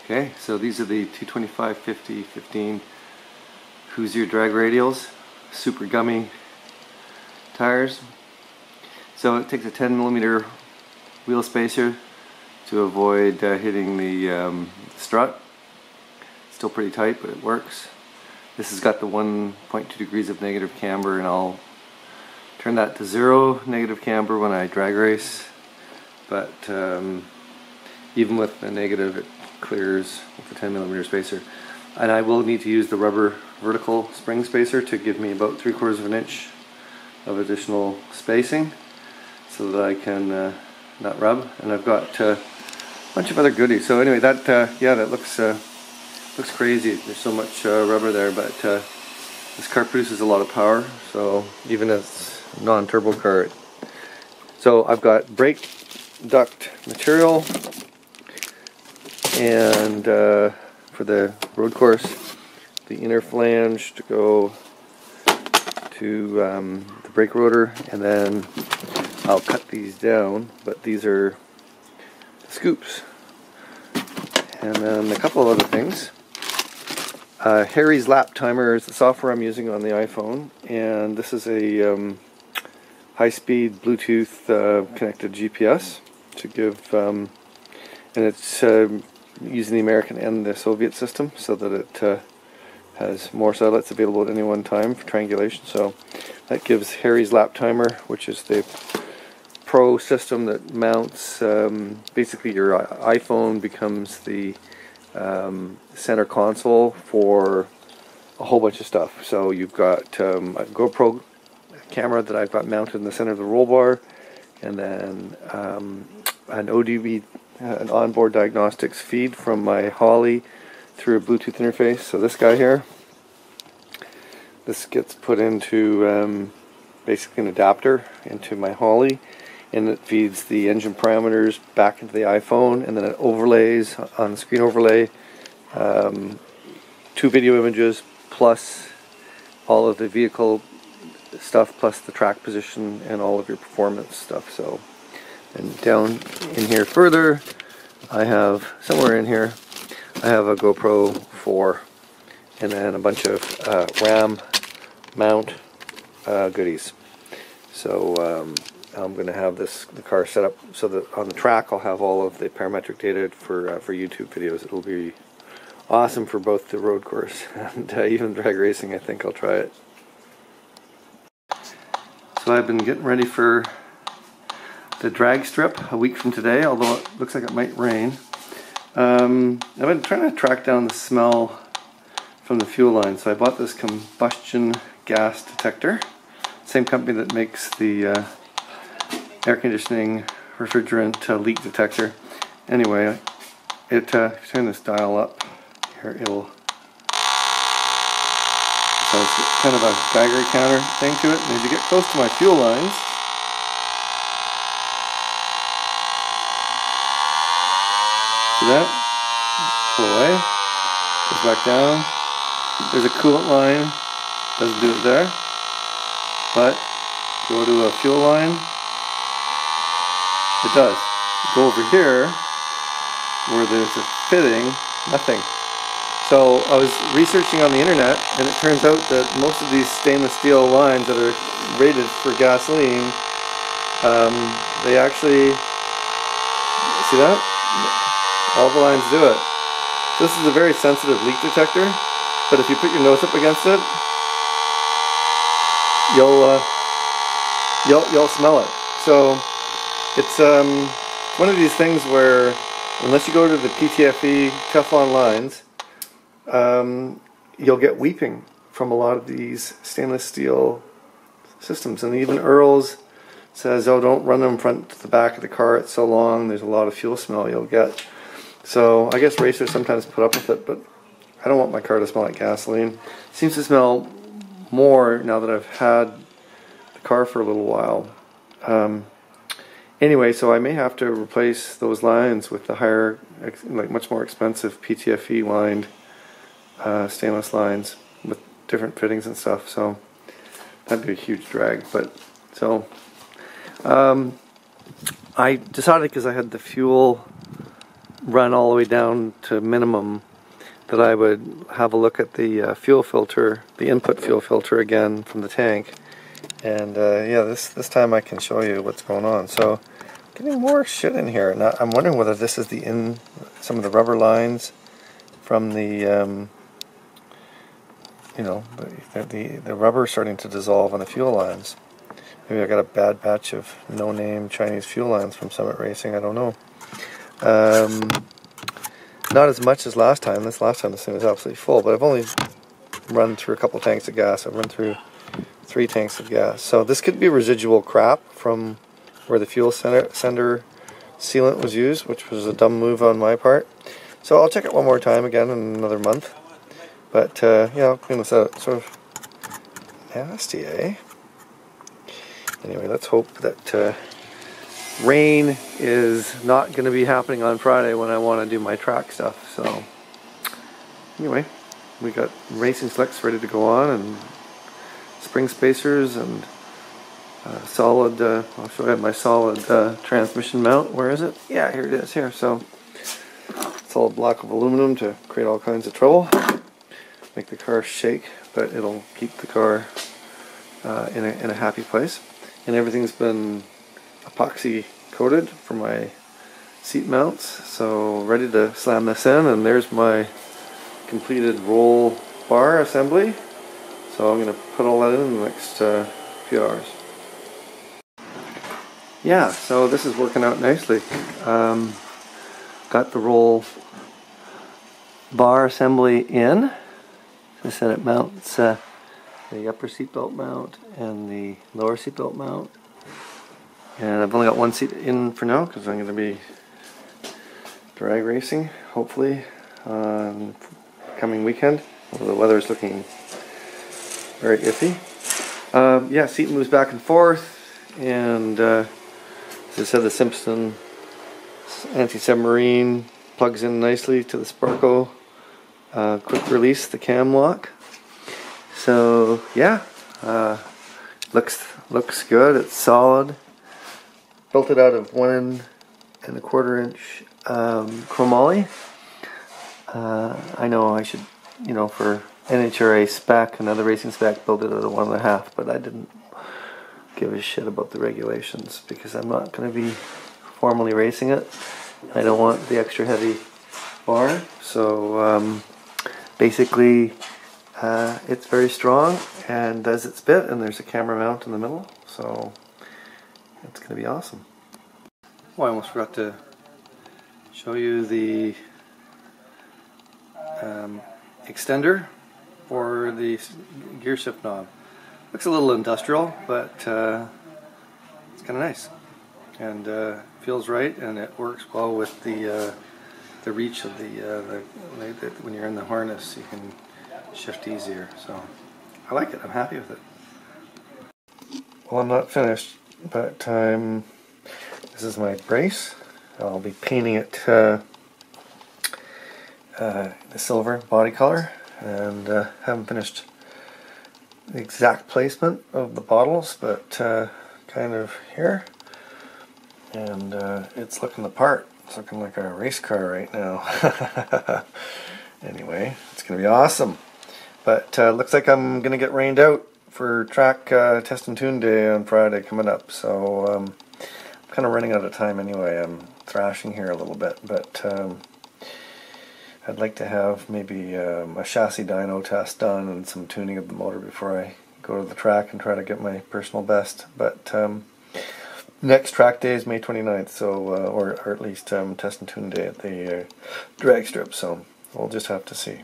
Okay, so these are the 225 50 15 Hoosier drag radials, super gummy tires. So it takes a 10mm wheel spacer to avoid hitting the strut. Still pretty tight, but it works. This has got the 1.2 degrees of negative camber, and I'll turn that to 0 negative camber when I drag race. But even with the negative, it clears with the 10mm spacer. And I will need to use the rubber vertical spring spacer to give me about 3/4 of an inch of additional spacing, so that I can not rub. And I've got a bunch of other goodies. So anyway, that yeah, that looks crazy. There's so much rubber there, but this car produces a lot of power. So even as a non-turbo car, so I've got brake duct material, and for the road course, the inner flange to go to the brake rotor, and then I'll cut these down, but these are scoops. And then a couple of other things. Harry's lap timer is the software I'm using on the iPhone, and this is a high-speed Bluetooth connected GPS to give, and it's using the American and the Soviet system, so that it has more satellites available at any one time for triangulation. So that gives Harry's lap timer, which is the Pro system that mounts, basically your iPhone becomes the center console for a whole bunch of stuff. So you've got a GoPro camera that I've got mounted in the center of the roll bar, and then an ODB, an onboard diagnostics feed from my Holly through a Bluetooth interface. So this guy here, this gets put into basically an adapter into my Holly, and it feeds the engine parameters back into the iPhone, and then it overlays on the screen overlay 2 video images plus all of the vehicle stuff, plus the track position and all of your performance stuff. So, and down in here further, I have, somewhere in here, I have a GoPro 4, and then a bunch of RAM mount goodies. So I'm going to have the car set up so that on the track I'll have all of the parametric data for YouTube videos. It'll be awesome for both the road course and even drag racing. I think I'll try it. So I've been getting ready for the drag strip a week from today, although it looks like it might rain. I've been trying to track down the smell from the fuel line, so I bought this combustion gas detector, same company that makes the air conditioning refrigerant leak detector. Anyway, if you turn this dial up here, it'll, so it's kind of a Geiger counter thing to it, and as you get close to my fuel lines, see that? Pull away, goes back down. There's a coolant line, doesn't do it there, but go to a fuel line, it does. Go over here, where there's a fitting, nothing. So I was researching on the internet, and it turns out that most of these stainless steel lines that are rated for gasoline, they actually, see that? All the lines do it. This is a very sensitive leak detector, but if you put your nose up against it, you'll smell it. So it's one of these things where, unless you go to the PTFE Teflon lines, you'll get weeping from a lot of these stainless steel systems. And even Earls says, oh, don't run them front to the back of the car, it's so long, there's a lot of fuel smell you'll get. So I guess racers sometimes put up with it, but I don't want my car to smell like gasoline. It seems to smell more now that I've had the car for a little while. Anyway, so I may have to replace those lines with the higher, like much more expensive PTFE lined stainless lines with different fittings and stuff. So that'd be a huge drag. But so I decided, because I had the fuel run all the way down to minimum, that I would have a look at the fuel filter, the input fuel filter again from the tank. And yeah, this time I can show you what's going on. So, getting more shit in here. Now, I'm wondering whether this is some of the rubber lines from the, you know, the rubber starting to dissolve on the fuel lines. Maybe I got a bad batch of no-name Chinese fuel lines from Summit Racing. I don't know. Not as much as last time. This last time this thing was absolutely full, but I've only run through a couple tanks of gas. I've run through 3 tanks of gas. So this could be residual crap from where the fuel sender sealant was used, which was a dumb move on my part. So I'll check it one more time again in another month. But yeah, I'll clean this out. Sort of nasty, eh? Anyway, let's hope that rain is not going to be happening on Friday when I want to do my track stuff. So anyway, we got racing slicks ready to go on, and spring spacers, and solid, I'll show you my solid transmission mount. Where is it? Yeah, here it is, here. So solid block of aluminum to create all kinds of trouble, make the car shake, but it'll keep the car in a happy place. And everything's been epoxy coated for my seat mounts, so ready to slam this in. And there's my completed roll bar assembly, so I'm going to put all that in the next few hours. Yeah, so this is working out nicely. Got the roll bar assembly in. As I said, it mounts the upper seatbelt mount and the lower seatbelt mount. And I've only got one seat in for now because I'm going to be drag racing, hopefully, coming weekend. Although the weather is looking very iffy. Yeah, seat moves back and forth, and as I said, the Simpson anti-submarine plugs in nicely to the Sparco quick release, the cam lock. So yeah, looks good. It's solid. Built it out of 1 1/4 inch chromoly. I know I should, you know, for NHRA spec, another racing spec, build it at a 1 1/2, but I didn't give a shit about the regulations because I'm not going to be formally racing it. I don't want the extra heavy bar, so basically it's very strong and does its bit, and there's a camera mount in the middle, so it's going to be awesome. Oh, I almost forgot to show you the extender for the gear shift knob. Looks a little industrial, but it's kind of nice, and feels right, and it works well with the reach of the when you're in the harness, you can shift easier. So I like it. I'm happy with it. Well, I'm not finished, but this is my brace. I'll be painting it the silver body color, and haven't finished the exact placement of the bottles, but kind of here, and it's looking the part. It's looking like a race car right now. Anyway, it's gonna be awesome. But looks like I'm gonna get rained out for track test and tune day on Friday coming up, so I'm kind of running out of time anyway. I'm thrashing here a little bit, but I'd like to have maybe a chassis dyno test done and some tuning of the motor before I go to the track and try to get my personal best. But next track day is May 29th, so or at least test and tune day at the drag strip, so we'll just have to see.